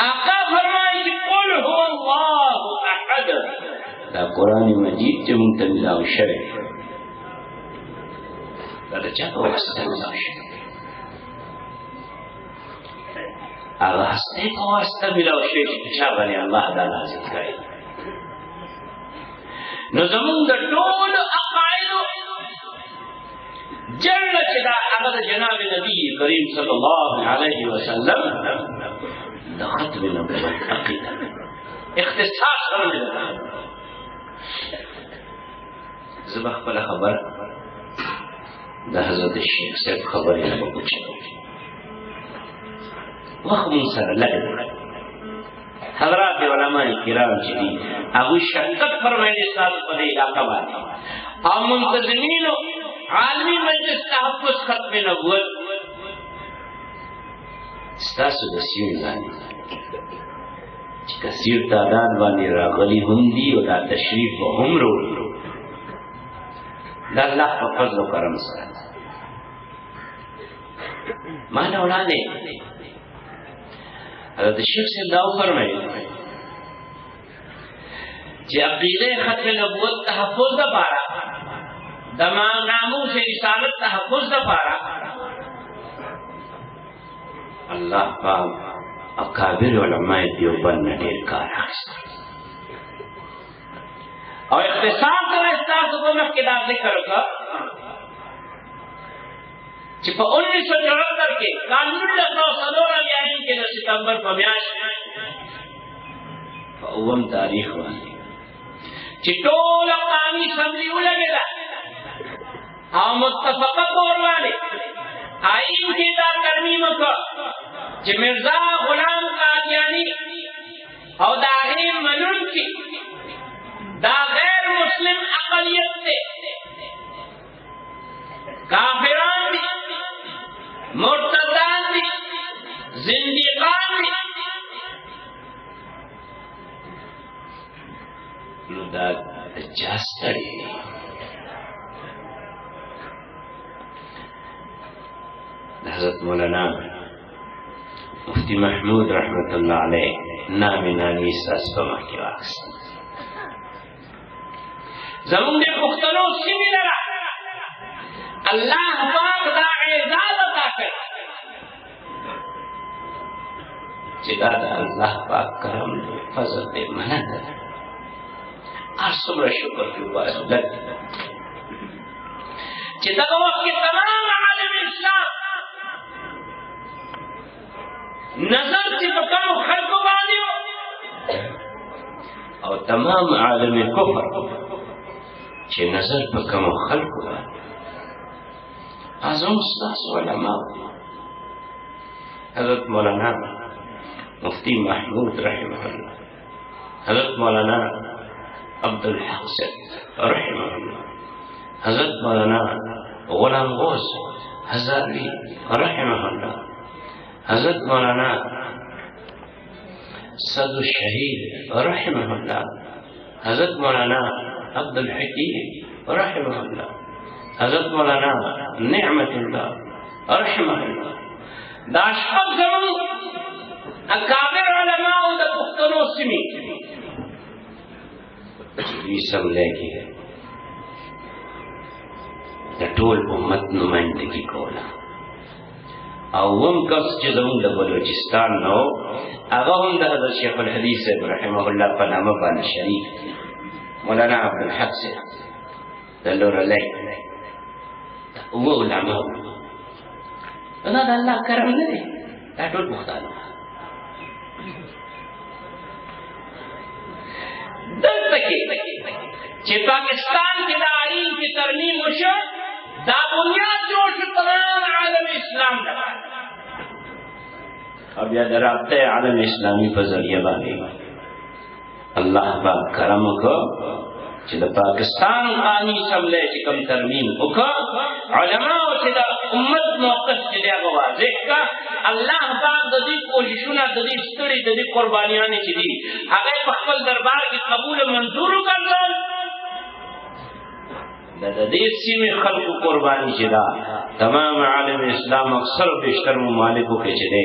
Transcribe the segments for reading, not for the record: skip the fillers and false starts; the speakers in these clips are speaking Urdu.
آقا فرمائے کہ قل هو اللہ احد، دا قرآن مجید جو منتظر ملاو شرع دا چاہتا واسطہ ملاو شرع آغا ہستے کو واسطہ ملاو شرع چاہتا اللہ دا نازل کرے. نو زمون دا طول اقائدو جل چدا اگر جناب نبی کریم صلی اللہ علیہ وسلم دا ختم نبوت عقیدہ اختصاص کرنے لگا. زبخ پلا خبر دا حضرت شیخ صرف خبری نبا کچھ وقت منصر لگا حضرات علماء کرام چلی ابو شرکت فرمائنے ساتھ پدے علاقہ بانے اور منتظمین عالمی مجلس تحفظ ختم نبوت ستاسو دسیون بانے کثیر تعداد بانے راغلی ہندی و دا تشریف و ہم رو دا اللہ کا فضل و کرم سر مانا اولانے حضرت شیخ سے دعو فرمائے کہ عقیدہ ختم نبوت تحفظ دا پارا دمان ناموس رسالت تحفظ دا پارا اللہ پاک اکابر علماء دیوبند دیر کار آخر اور اختصار کا احساس کو میں کدا ذکر کا چپا 1974 کے قانون لکھنؤ صدور علیہم کے ستمبر پمیاش فاوم تاریخ والی چٹول قانی سمجھیو لگے دا اور متفقہ قروانے آئین کی دا ترمیم کا چھ مرزا غلام قادیانی اور داغیم منون کی دا غیر مسلم اقلیت سے کافران بھی مرتدان بھی زندیقان بھی نو دا جاستڑی حضرت مولانا مفتی محمود رحمت اللہ علیہ نامی نانی ساس پما کی واقس زمون دے پختنو سمی لرا اللہ پاک دا اعزاز عطا کر چدا دا اللہ پاک کرم دے فضل دے منن دے آسمر شکر کی باعث لگ چدا کا وقت کے تمام عالم اسلام نظر سے بکم خلق باندیو اور تمام عالم کفر چه نظر بکم خلق باندیو اعظم استاذ علماء حضرت مولانا مفتی محمود رحمہ اللہ حضرت مولانا عبد الحق سے رحمہ اللہ حضرت مولانا غلام غوث ہزاروی رحمہ اللہ حضرت مولانا صد الشہید رحمہ اللہ حضرت مولانا عبد الحکیم رحمہ اللہ حضرت مولانا نعمت اللہ رحمہ اللہ دا اشخاص زمان اکابر علماء دا پختنو سمی چیوی سم لے گی ہے دا طول امت نمائندگی کولا اوم کس چی زمان دا بلوچستان نو اگا ہم دا حضرت شیخ الحدیث رحمہ اللہ پنامہ بانا شریف مولانا عبد الحق سے دا لور علیہ وہ علماء انا دا اللہ کرم نده دا طول مختانو دلتا کی چه پاکستان کی دا آئین کی ترمیم وشو دا بنیاد جوڑ شو تمام عالم اسلام دا اب یا در رابطہ عالم اسلامی پر ذریعہ بانے اللہ پاک کرم کو چه دا پاکستان قانی سملے چه کم ترمیم اکا علماء چه دا امت موقف چه دا واضح کا اللہ پاک دا دی کوششونا دا دی ستری دا دی قربانیانی چه دی اگر پخفل دربار کی قبول منظورو کردن دا دی سیمی خلق قربانی چه دا تمام عالم اسلام اکثر و بیشتر ممالکو کے چه دے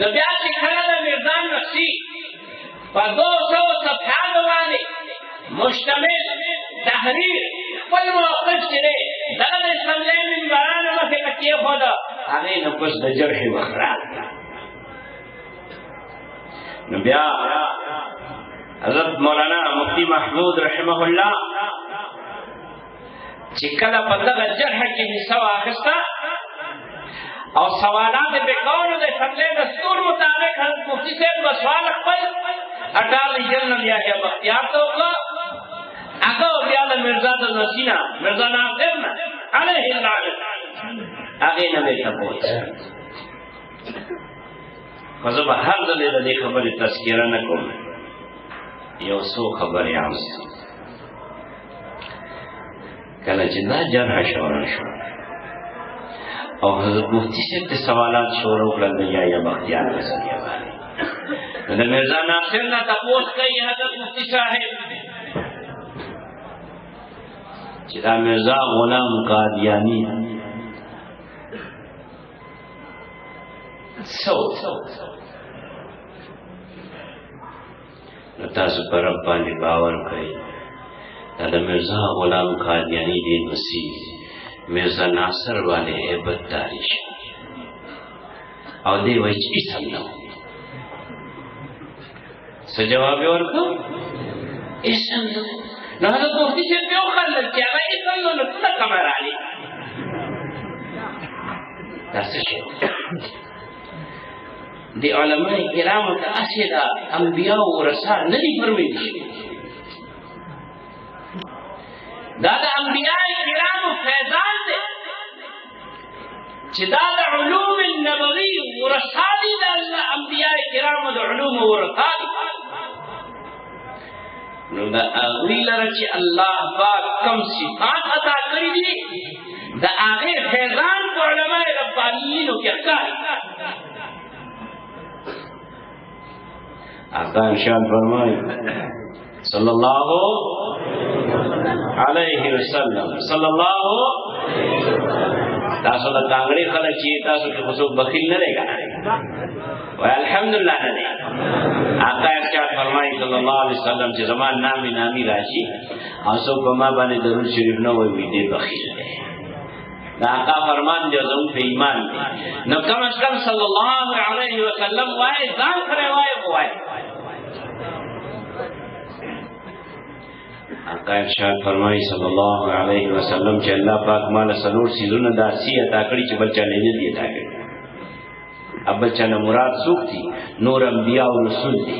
نو بیا چې کله د میرزا نقشي په 200 صفحات باندې مشتمل تحریر خپل موقف چې دی دغه د اسمبلۍ منبرانو مخې ته کېښوده هغې نه پس د جرح مخراج نو بیا حضرت مولانا مفتی محمود رحمه الله چې کله په دغه جرح کې حصه واخیسته او سوالات به کولو د اسمبلۍ دستور مطابق حضرت مفتی صاحب به سوال خپل اټارني جنرل یحیی بختیار ته وکړه هغه بیا د میرزا د نسینا میرزا ناصر نه علیه اللعنت هغې نه به تپوس خو زه به هر ځل د دې خبرې تذکره نه کوم یو څو خبرې عام کله چې دا جرح شروع شو او حضرت مفتی صاحب ته سوالات شروع کړل د یحیی بختیار په ذریعه باندې د میرزا ناصر نه تپوس کوي حضرت مفتی صاحب چې دا میرزا غلام قادیانی نو تاسو پر رب باندې باور کوئ دا د میرزا غلام قادیانی دی مسیح میرزا ناصر والے عیبت داریش او دی وای چې اسم نو څه جواب ورکړو اسم نو نو حضرت مفتی صاحب یو خلل چې هغه اسم نو څه خبر علي دا څه شي دی علماء کرامو ته اسیدا انبیاء او رسول نه دي فرمایي دا د انبیاء کرامو فیضان دی چې دا د علوم النبوي ورثادي د انبیاء کرامو د علوم ورثادي نو دا هغوی لره چې الله پاک کم صفات عطا کړي دي د هغې فیضان په علماء ربانیینو کې ښکاري آقا ارشاد فرمائے صلی اللہ علیہ وسلم صلی اللہ تاسو دا کانگڑی خلق چیئے تاسو کی خصوص بخیل نہ رہے گا الحمدللہ نہ رہے آقا ارشاد فرمائے صلی اللہ علیہ وسلم چی زمان نامی نامی راشی آسو کما بانے درود شریف نہ ہوئی دے بخیل ہے دا آقا فرمان جو زم پہ ایمان دے نو کم از کم صلی اللہ علیہ وسلم وائے زان کرے وائے آقا ارشاد فرمائی صلی اللہ علیہ وسلم چې الله پاک مال سلور سیزونه داسي عطا کړي چې بچا نه دي عطا کړي اب بچا نه مراد څوک دي نور انبیاء او رسول دي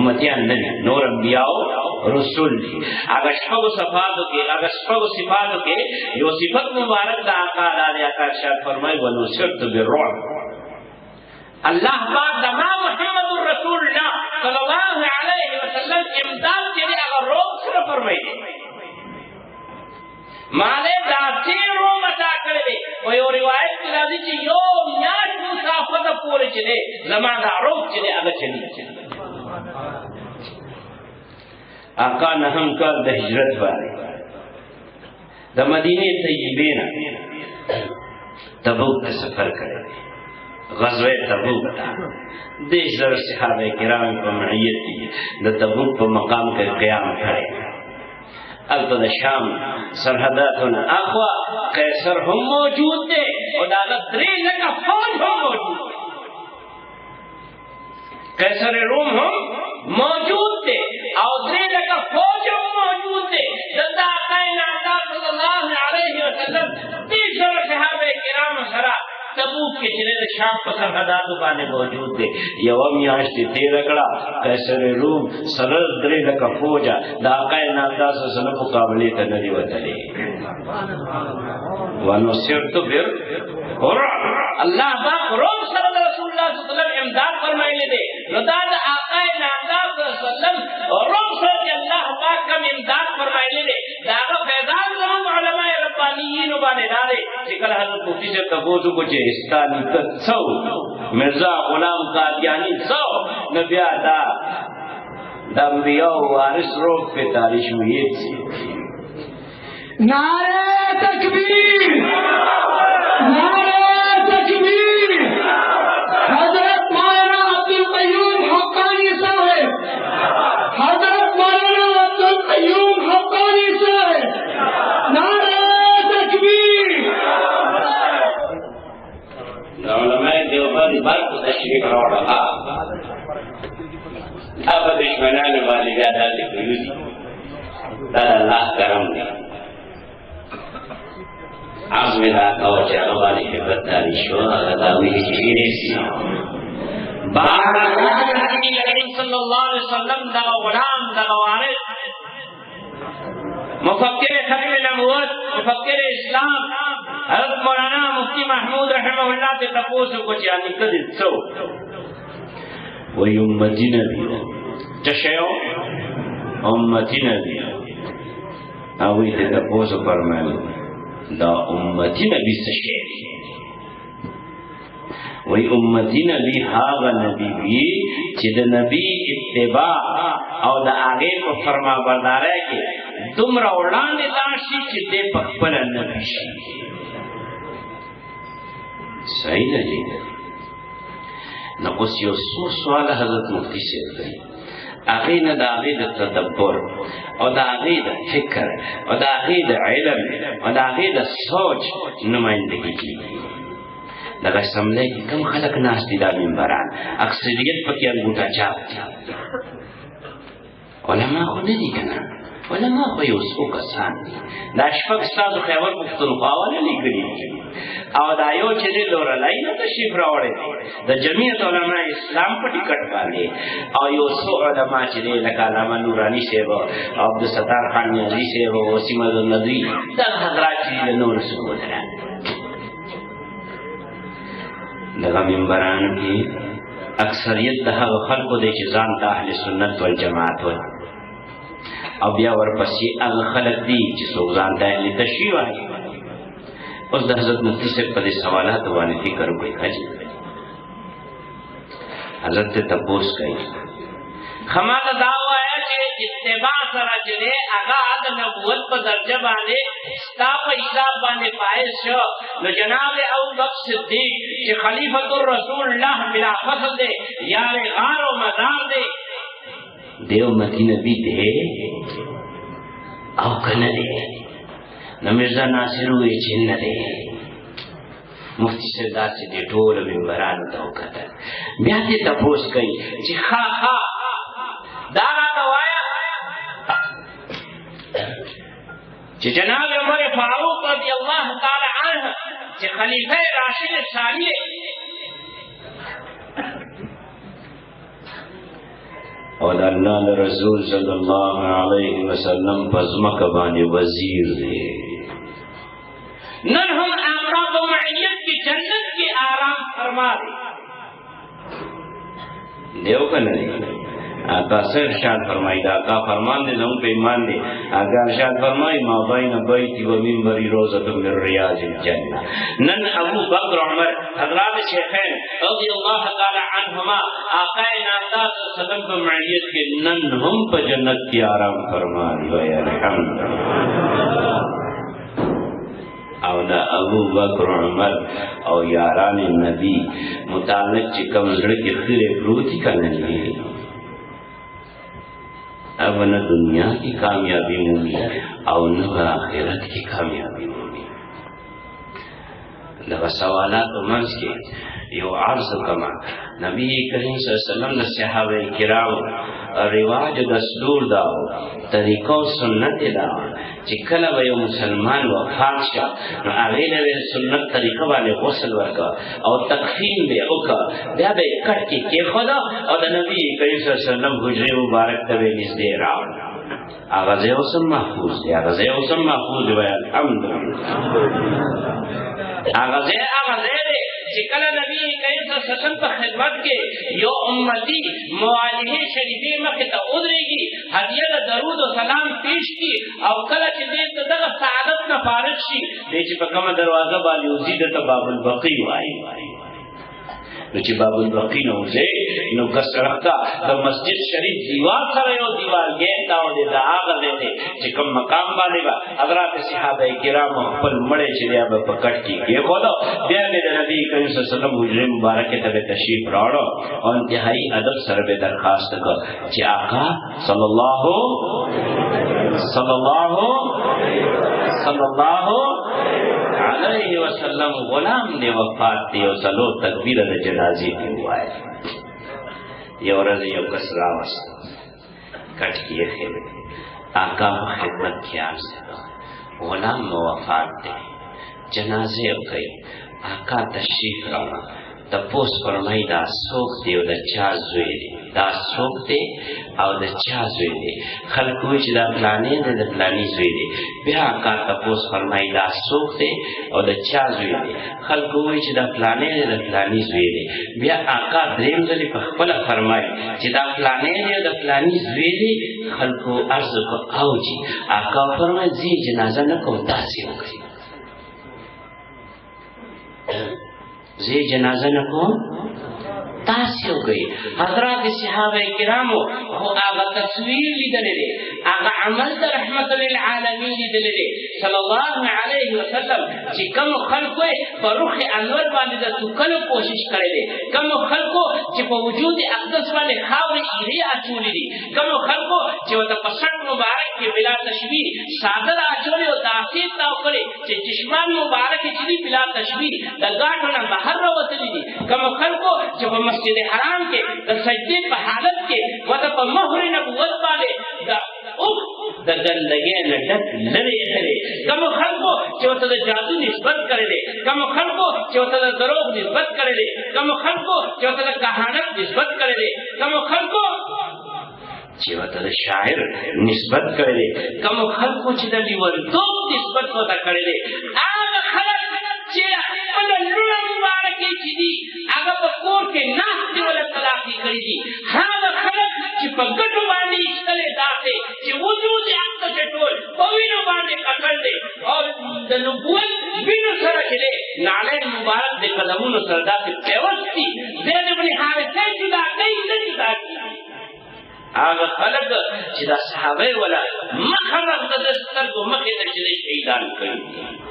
امتیان نه نور انبیاء او رسول دي هغه شپږ صفاتو کې یو صفت مبارک د آقا علیه ارشاد فرمائی ونصرت بالرعب اللہ پاک دما محمد رسول اللہ صلی اللہ علیہ وسلم امداد کے لیے اگر روک صرف فرمائی دے مالے داتی روم عطا کرے وہ یو روایت کی راضی چی یو میاش مسافت پورے چلے زمانہ روک چلے اگر چلی آقا نہم کا دا ہجرت والے دا مدینہ طیبین تبوک کا سفر کرے غزوہ تبوک تھا دیش در صحابہ کرام کو معیت دی دا تبوک پر مقام کے قیام کھڑے البتہ شام سرحداتنا اخوا قیصر ہم موجود تھے اور دادا 3 لکھ فوج ہم موجود تھے قیصر روم ہم موجود تھے اور 3 لکھ فوج ہم موجود تھے دادا کائنات صلی اللہ علیہ وسلم دیش در صحابہ کرام سرا تبوک کے چلے شام پر سرحداتو بانے موجود تھے یوم یاشتی 13 کڑا قیصر روم سرد 3 لکھ فوجا دا کائنات صلی اللہ علیہ وسلم مقابلے کا ندی وطلے ونصرت اللہ باق روم صلی اللہ رسول اللہ صلی اللہ علیہ وسلم امداد فرمائی لے دے رداد آقا ناتا صلی اللہ علیہ وسلم روم صلی اللہ باق کم امداد فرمائی لے دے داغا فیضان زمان علماء ربانیین بانے دارے شکل حضرت مفتی سے تفوزو کو چہستانی تک سو مرزا غلام قادیانی سو نبیہ دا انبیاء وارث روک پہ تاریش ہوئی نعرہ تکبیر نعرہ تکبیر تشریف راوړه هغه دشمنانو باندې بیا داسې کړي دي دا د الله کرم دی عرض مې دا کاوه چې هغه باندې خبرت داري شو هغه دا ویلي چې ډېرې سي بعد نبی کریم صلی الله علیه وسلم دا غلام دا وارث مفکر ختم نبوت مفکر اسلام حضرت مولانا مفتی محمود رحمه الله ته تاسو کو چې ان کدي څو وی امتی نبی چشیو امتی نبی اوی ته تاسو فرمایل دا امتی نبی سشی وی امتی نبی هاغه نبی وی چې د نبی اتباع او د هغه په فرما بردارۍ کې دومره وړاندې لاړ شي چې دې په خپل نبی شي صحیح نه دی نو اوس یو څو سوال حضرت مفتی صاحب کوي هغه نه د هغه د تدبر او د هغه د فکر او د هغه د علم او د هغه د سوچ نمائندګي کوي دغه سملې کوم خلک ناس دي د منبران اکثریت پکې انګوټه چاپ علماء خو نه دي کنه علماء خو یو څو کسان دي دا شپږ ستاسو خیبر پښتونخوا والا لیکلي او دا یو چې د لورلای نه تشریف راوړی د جمعیت علماء اسلام په ټیکټ باندې او یو څو علماء چې لکه علامه نورانی صاحب او عبدالستار خان نیازی صاحب او وسیم الندوی دا حضرات چې د نور څو درا دغه منبرانو کې اکثریت د هغه خلکو دی چې ځان ته اهل سنت والجماعت وایي او بیا ورپسې هغه خلک دي چې څوک ځان ته اهل تشیع وایي اوس د حضرت مفتی صاحب په دې سوالاتو باندې فکر وکړئ حاجي حضرت ته تپوس کوي خماته دا وایا چې اتباع سره چې هغه د نبوت په درجه باندې ستا په حساب باندې فائز شو نو جناب ابوبکر صدیق چې خلیفۃ الرسول الله بلا فضل دی یار غار او مزار دی دیو متی نبی دی او کنه دی نو مرزا ناصر وی چې نه دی مفتی سردار چې دی ټول منبرانو ته وکتل بیا دې تپوس کوي چې ها ها دا راته وایا چې جناب عمر فاروق رضی الله تعالی عنه چې خلیفہ راشد ثانی او د الله رسول صلی الله علیه وسلم پزمک باندې وزیر دی نن هم آقا په معیت کی جنت کی آرام فرما دی دیو کنه آقا سے ارشاد فرمائی دا آقا فرمان دے لہم پہ ایمان دے آقا ارشاد فرمائی ما بین بیتی و منبری روزت من ریاض الجنہ نن ابو بکر عمر حضرات شیخین رضی اللہ تعالی عنہما آقا نامدار صدم پہ معیت کے نن ہم پہ جنت کی آرام فرمائی و الحمد او دا ابو بکر عمر او یاران نبی متعلق چکم زڑکی خیر پروتی کننی اب نہ دنیا کی کامیابی مومی او نہ آخرت کی کامیابی مومی لگا سوالات و منز کے یو عرض کما نبی کریم صلی اللہ علیہ وسلم نے صحابہ کرام رواج دستور داو طریقہ و سنت داو چې کله به یو مسلمان وفات شو نو هغې له سنت طریقه باندې غسل ورکړه او تکفین به یې وکړه بیا به یې کټ کې کېښوده او د نبي کریم صلی الله علیه وسلم حجرې مبارک ته به یې نږدې راوړه هغه ځای اوس هم محفوظ دی هغه ځای اوس هم محفوظ دی الحمدلله هغه ځای دی چې کله نبی کریم صلی الله علیه وسلم په خدمت کې یو امتی مواجهه شریفه مخې ته ودرېږي هدیه د درود و سلام پیش کړي او کله چې دې ته دغه سعادت نه فارغ شي دې چې په کومه دروازه باندې وځي درته باب البقیع وایي نو چې باب البقیع نه وځي نو که سړکه د مسجد شریف دیوار سره یو دیوار ګیټ دا و دې د هغه ځای دی چې کوم مقام باندې به حضرات صحابه کرامو خپل مړی چې دی به په کټ کې کېښوده بیا به د نبي کریم صلی الله علیه وسلم حجرې مبارکې ته به تشریف راوړه او انتهایي ادب سره به درخواست وکړه چې آقا صلی الله علیه علیہ وسلم غلام نے وفات دی او سلو تکبیر د جنازې دی وای یو ورځ یو کس راوست کټ کې خېل آقا په خدمت کې عرض غلام مو وفات دی جنازې کوي آقا تشریف راوړ تپوس فرمای دا څوک دی او د چا زوی دی دا څوک دی او د چا زوی دی خلک وایي چې دا فلانې دی د فلاني زوی دی بیا آقا تپوس فرمای دا څوک دی او د چا زوی دی خلک وایي چې دا فلانې دی د فلاني زوی دی بیا آقا دریم ځلې په خپله فرمای چې دا فلانې دی او د فلاني زوی دی خلکو عرض وکړ او جي آقا فرمای زه جنازه نه کوم تاسې وکړئ زی جنازہ نکو تاسیو گئی حضرات صحابہ کرامو خو آغا تصویر لی دلے آغا عمل دا رحمت للعالمین لی دلے صلی اللہ علیہ وسلم چی کم خلقوے پا روح انور باندے دا تو کلو کوشش کرے دے کم خلقو چی پا وجود اقدس باندے خاور ایرے آچولی دی کم خلقو چی وطا پسٹ مبارک کے بلا تشبیح صادر آچولی و تاثیر تاو کرے چی چشمان مبارک چلی بلا تشبیح دا گاٹونا بہر روتلی دی کم خلقو چی پا مسجد حرام کے دا سجدے پا حالت کے وطا پا مہر نبوت بالے دا دا گندگی نڈک لڑے کرے کم خلقو چی وطا دا جادو نسبت کرے دے کم خلقو چی وطا دا دروغ نسبت کرے دے کم خلقو چی وطا دا کہانت نسبت کرے دے کم خلقو چی وطا دا شاعر نسبت کرے دے کم خلقو چی دا لیوردوب نسبت وطا کرے دے آغا خلق چی اپنا لڑا مبارکی چی دی آغا پا کور کے ناس دی والا طلاقی کری دی آغا خلق چی پا گٹو باندی اشتلے داتے چی وجود اکتا چٹول پوینو باندی قتل دے اور نبوت بینو سر چلے نالین مبارک دے قدمون سردا سے پیوستی زید بن حارثہ جدا کئی سے جدا کی آغا خلق چی دا صحابے والا مخرق دا دستر کو مخی دا چلے شہیدان کری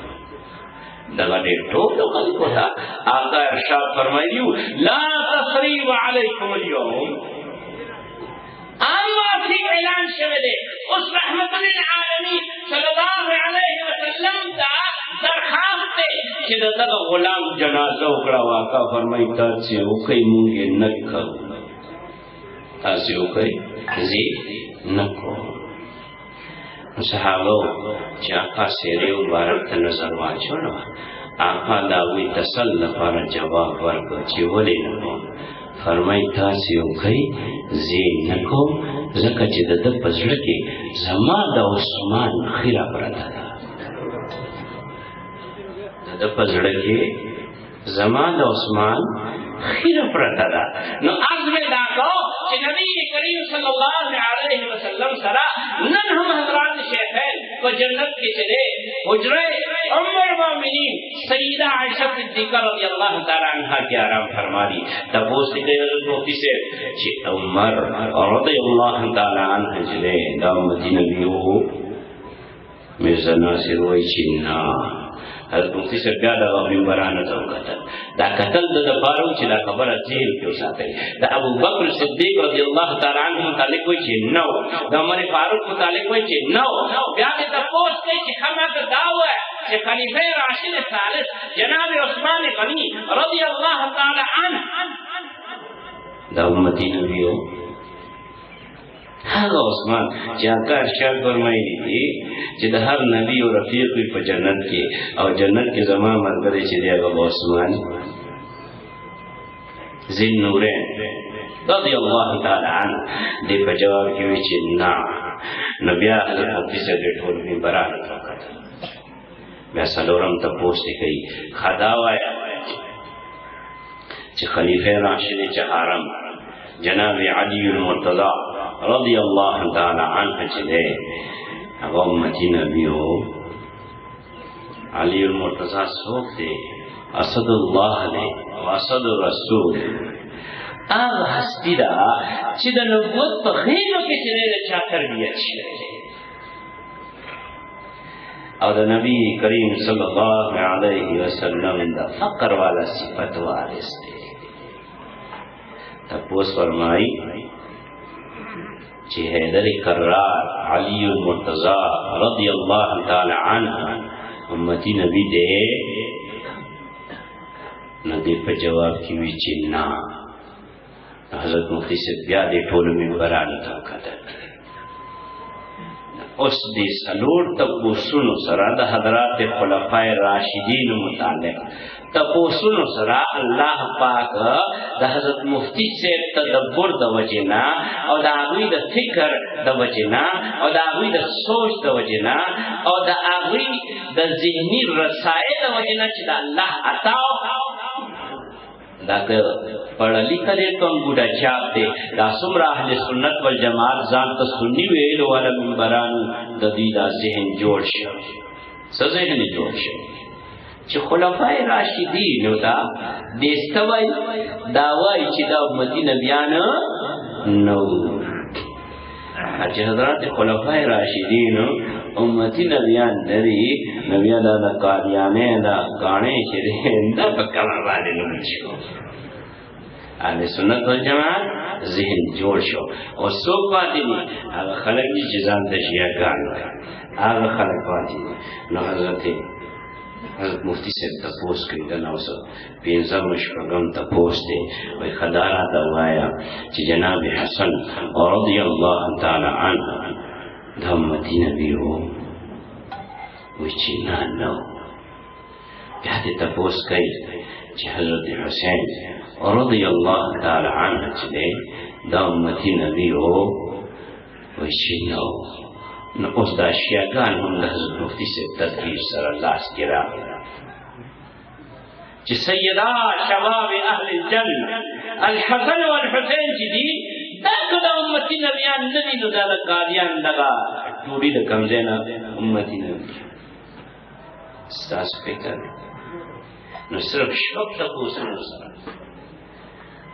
دغه ډېر ټول خلکو ته آقا ارشاد فرمایلیو لا تثریب علیکم اليوم اما فی اعلان شوه دی اوس رحمت للعالمین صلی الله علیه وسلم دا درخواست دی چې دغه غلام جنازه وکړه آقا فرمایي تاسو وکړئ مونږ نه کوو تاسو وکړئ زی نه کوو صحابو چې آقا سیرے مبارک ته نظر واچوړو آقا داوی تسل لپاره جواب ورکړ چې ولې نه کوم فرمای تاسو وکړئ زه نه کوم ځکه چې د ده په زړه کې زما د عثمان خیره پرته ده د ده په زړه کې زما د عثمان خیره پرته ده نو عرض مې دا کو چې نبی کریم صلی الله علیه وسلم سره نن هم حضرات شیخین کو جنت کی چلے حجرے ام المؤمنین سیدہ عائشہ صدیقہ رضی اللہ تعالی عنہا کی آرام فرماری تبوس کے حضرت مفتی سے چې عمر رضی اللہ تعالی عنہ جلے دا مدینہ بیو مرزا ناصر وای چې نا حضرت مفتی سے بیا دا منبرانه ته وکتل دا قتل د پاره چې دا خبره ذهن کې وساتي دا ابو بکر صدیق رضی الله تعالی عنہ متعلق وای چې نو دا عمر فاروق متعلق وای چې نو بیا دې تاسو کوي چې خامہ داوا چې خلیفہ راشد ثالث جناب عثمان غنی رضی الله تعالی عنہ دا امتی نبیو هغه عثمان چې آقا ارشاد فرمایلی دي چې د هر نبی او رفیق په جنت کې او جنت کې زما مرګري چې دی هغه عثمان ذی النورین رضی الله تعالی عنہ دې په جواب کې وی چې نا نبی حضرت مفتی سے دې ټول منبران وکړه بیا څلورم تپوس دی کوي خدا وایا چې خلیفہ راشد چهارم جناب علی المرتضی رضی اللہ تعالی عنہ چلے اگا امتی نبیو علی المرتضی سوک دے اسد اللہ دے واسد رسول آغا ہستی دا چی دا نبوت پا خیلو کے چلے دا چا تربیت شلے او دا نبی کریم صلی اللہ علیہ وسلم دا فقر والا صفت وارث دے تپوس فرمائی چی حیدر کرار علی المرتضی رضی اللہ تعالی عنہ امتی نبی دے نو دې په جواب کې وی چې نه. حضرت مفتی سے بیا دې ټولو منبرانو ته وکتل. اوس دې څلور تپوسونو سره د حضرات خلفای راشدین متعلق تپوسونو سره الله پاک د حضرت مفتی سے تدبر د وجنا او د هغوی د فکر د وجنا او د هغوی د سوچ د وجنا او د هغوی د ذهني رسایل د وجنا چې د الله عطا دا که پڑھلی کرے کم بوڑا چاپ دے دا سمرا اہل سنت والجماعت ځان ته سنی ویلو والا منبرانو د دې دا ذهن جوړ شو. څه ذهن جوړ شو چې خلفای راشدین دا دستوي دا وایي چې دا امتی نبیان نو چې حضرات خلفای راشدین امتی نبیان لري نبیان دا قادیانه دا غاڼې چې دا په کلام باندې نوم شو. اهل سنت والجماعت ذهن جوړ شو او څوک پاتې دي هغه خلک چې ځان ته شیعهګان هغه خلک پاتې دي. نو حضرت مفتی صاحب تپوس کوي دا نو څه پنځم شپږم تپوس دی وایي خدارا ته وایا چې جناب حسن رضی الله تعالی عنه د امتی نبی وو. وایي چې نه نو بیا دې تپوس کوي چې حضرت حسین رضی الله تعالی عنه چې دی دا امتی نبی وو. وایي چې نو اوس دا شیعهګان هم د حضرت مفتی صاحب تدبیر سره لاس کې راغلي چې سیدا شباب اهل الجنه الحسن والحسین چې دي دا که د امتی نبیان نه دي نو دا د قادیان دغه ټوډي د کمزې نه امتی نبي. ستاسو فکر نو صرف شپږ تپوسونو سره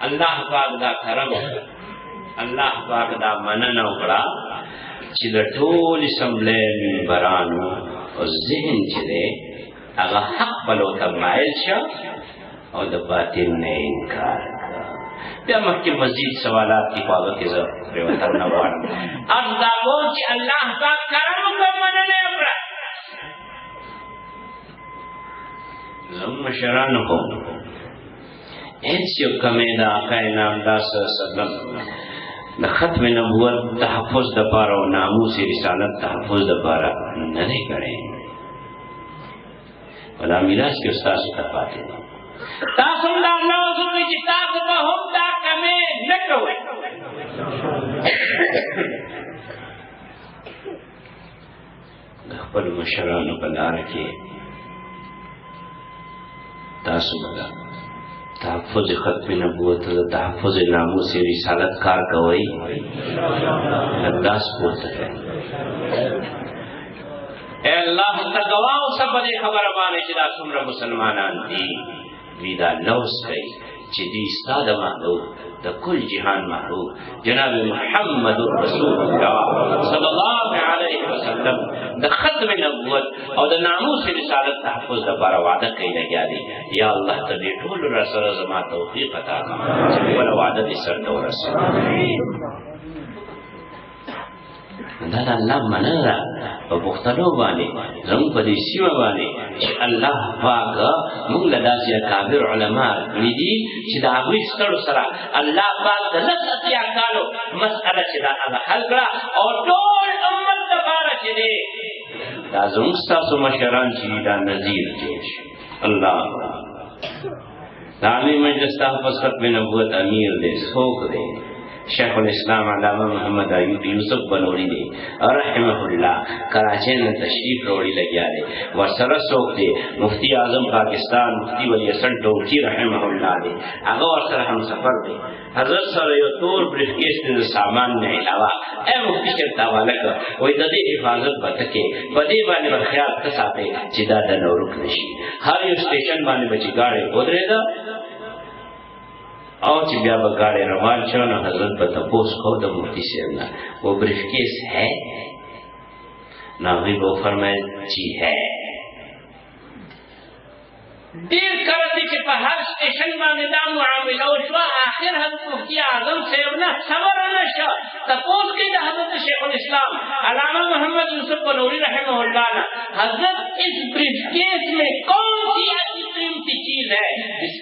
الله پاک دا کرم الله پاک دا مننه وکړه چې د ټول اسمبلی منبرانو او ذهن چې دی هغه حق بلو ته مایل شه او د باطل نه انکار کړه. بیا مخکې مزید سوالات دي په هغه کې زه پرېوتل نه غواړم. عرض دا کوم چې الله پاک کرم وکړه مننه یې وکړه. زموږ مشرانو خو هېڅ یو کمی د آقا نامدار صلی الله علیه وسلم د ختم نبوت تحفظ د پاره او ناموس رسالت تحفظ د پاره نه دی کړی. ولا میراث کې استاد ته پاتې دي. تاسو دا الله زوی چې تاسو به هم دا کمې نه کوئ. د خپل مشرانو په لاره کې تاسو به تحفظ ختم نبوت تحفظ ناموس رسالت کار کوي. انداز پورته کړئ. اے الله تقوا او صبر خبر باندې چې دا څومره مسلمانان دي وی دا لوس کوي چې دې استاد محبوب د کل جهان محبوب جناب محمد رسول الله صلی الله علیه وسلم د ختم نبوت او د ناموس رسالت تحفظ لپاره وعده کوي لګیا دي. یا الله ته دې ټول را سره زما توفیق عطا کړه چې ولا وعده دې سره ورسوي. دا د الله مننه په پښتنو باندې زموږ په دې سیمه باندې چې الله پاک موږ له داسې اکابر علما کړي دي چې د هغوی ستړو سره الله پاک د لس اتیا کالو مسئله چې دا هغه حل کړه او ټول امت دپاره چې دی دا زموږ ستاسو مشران چې دا نظیر جوړ شي. الله د عالمي مجلس تحفظ ختم نبوت امیر دی څوک دی؟ شیخ الاسلام علامہ محمد ایوب یوسف بنوری دی رحمه الله کراچی نے تشریف روڑی لگیا دے ورسره څوک دی مفتی اعظم پاکستان مفتی ولی حسن ټوکی رحمه الله دی هغه ورسره هم سفر دی حضرت سره یو تور بریفکیس د سامان نه علاوه اے مفتی شه تاواله وای د دې حفاظت وکړي په دې باندې خیال تساته چې دا د نورک نشي هر یو سټیشن باندې بچی گاڑی ودرېدا او چې بیا به گاڑی روان شو نو حضرت به تپوس کو د مفتی صاحب نه وہ بریف کیس ہے ناغی وہ فرمائے جی ہے. دیر کرتی چې په هر سټیشن باندې دا معامله وشوه آخر حضرت مفتی اعظم صاحب نه صبر نه شو تپوس کوي د حضرت شیخ الاسلام علامہ محمد یوسف بنوری رحمہ اللہ نے حضرت اس بریف کیس میں کون سی ایسی قیمتی چیز ہے جس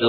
2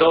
2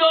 2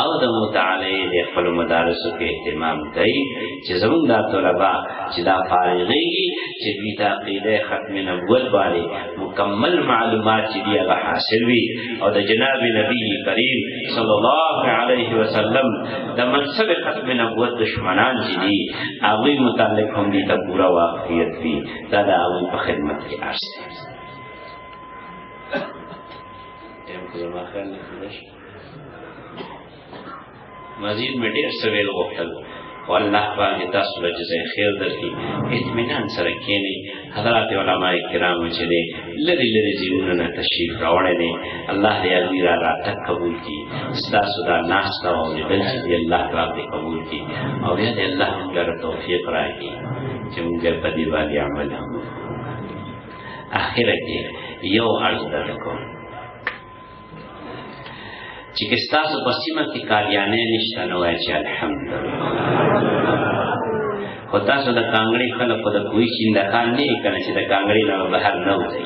او د مطالعې د خپل مدارسو کې اهتمام کوي چې زموږ دا طلبا چې دا فارغېږي چې دوی ته عقیده ختم نبوت باندې مکمل معلومات چې دي هغه حاصل وي او د جناب نبی کریم صلی الله علیه وسلم د منصب ختم نبوت دشمنان چې دي هغوی متعلق هم دي ته پوره واقفیت وي دا د هغوی په خدمت کې عرض دی مزید میں ډیر سویل غوښتل او الله پاک تاسو له جزای خیر درکړي اطمینان سره کښېنئ حضرات علماء کرام چې دی لرې لرې ځایونو نه تشریف راوړی دی الله دې هغوی را راتګ قبول کړي ستاسو دا ناسته او اورېدل چې دی الله پاک دې قبول کړي او بیا دې الله موږ له توفیق راکړي چې موږ په دې باندې عمل هم اخره کې یو عرض درته کوم چې ستاسو په سیمه کې قادیانې نشته نو وایي چې الحمدلله خو تاسو د کانګړې خلکو د کوی چیندکان نه یې که نه چې د کانګړې نه بهر نه وځئ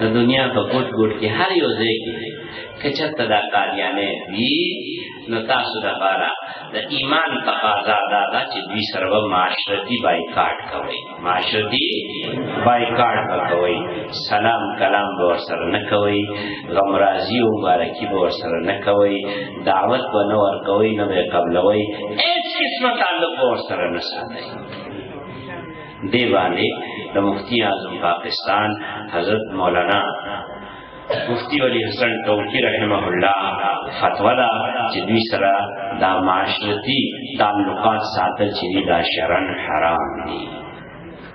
د دنیا په ګوټ ګوټ کې هر یو ځای کې که چېرته دا قادیانې وي نو تاسو دپاره د ایمان تقاضا دا ده چې دوی سره به معاشرتي بایکاټ کوئ معاشرتي بایکاټ به کوئ سلام کلام به ورسره نه کوئ غمرازي او مبارکي به ورسره نه کوئ دعوت به نه ورکوئ نه به یې قبلوئ هېڅ قسمه تعلق به ورسره نه ساتئ دې باندې د مفتی اعظم پاکستان حضرت مولانا مفتی ولی حسن ټولکی رحمه الله فتوا ده چې دوی سره دا معاشرتي تعلقات ساتل چې دي دا شرعاً حرام دي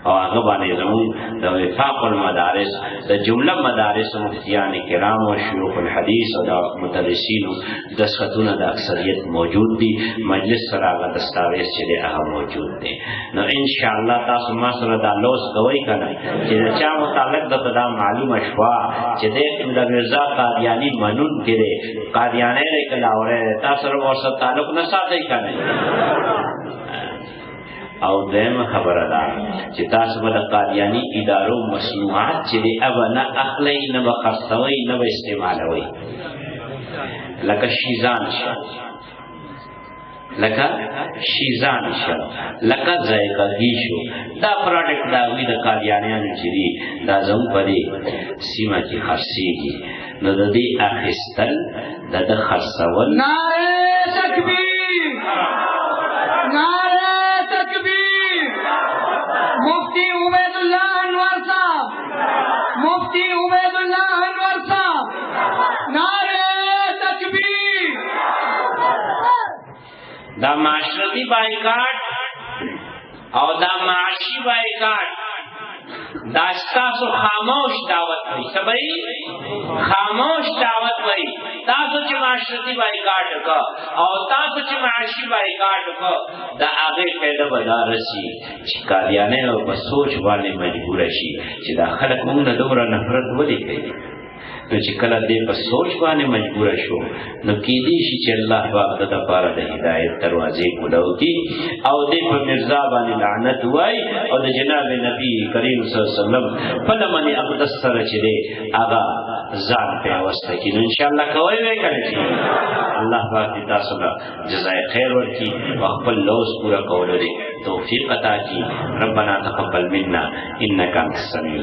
او هغه باندې زموږ د وفاق المدارس د جمله مدارس مفتیان کرام او شیوخ الحدیث او د مدرسینو دستخطونه د اکثریت موجود دي مجلس سره هغه دستاویز چې دی هغه موجود دی نو انشاءالله تاسو ما سره دا لوس کوئ که نه چې د چا متعلق درته دا معلومه شوه چې دی د مرزا قادیاني منونکی دی قادیانی دی که لاوری دی تاسو سره ورسره تعلق نه ساتئ که نه او دیم خبره ده چې تاسو به د قادیاني ادارو مصنوعات چې دی ابه نه اخلئ نه به خرڅوئ نه به استعمالوئ لکه شیزان شه لکه شیزان شه لکه ذایقګي شو دا پروډکټ د هغوی د قادیانیانو چې دي دا زموږ په دې سیمه کې خرڅېږي نو د دې اخیستل د ده خرڅول نعرہ تکبیر نعرہ تکبیر مفتی عبید اللہ انور صاحب مفتی عبید اللہ انور صاحب نعرہ تکبیر دا معاشرتی بایکاټ او دا معاشي بایکاټ دا ستاسو خاموش دعوت وي سبای خاموش دعوت وي تاسو چې معاشرتي بایکاټ وکړه او تاسو چې معاشي بایکاټ وکړه د هغې فایده به دا رسي چې قادیانۍ په سوچ باندې مجبوره شي چې دا خلک موږ نه دومره نفرت ولې کوي نو چې کله دې په سوچ باندې مجبوره شو نو کېدی شي چې الله پاک د دپاره د هدایت دروازې کولاو کړي او دې په مرزا باندې لعنت وایي او د جناب نبي کریم صلی الله علیه وسلم په لمن اقدس سره چې دی هغه ځان پیوسته کړي نو انشاءالله کوئ وی که نه چې الله پاک دې تاسو له جزای خیر ورکړي او خپل لوز پوره کولو دې توفیق عطا کړي ربنا تقبل منا انک انت السمیع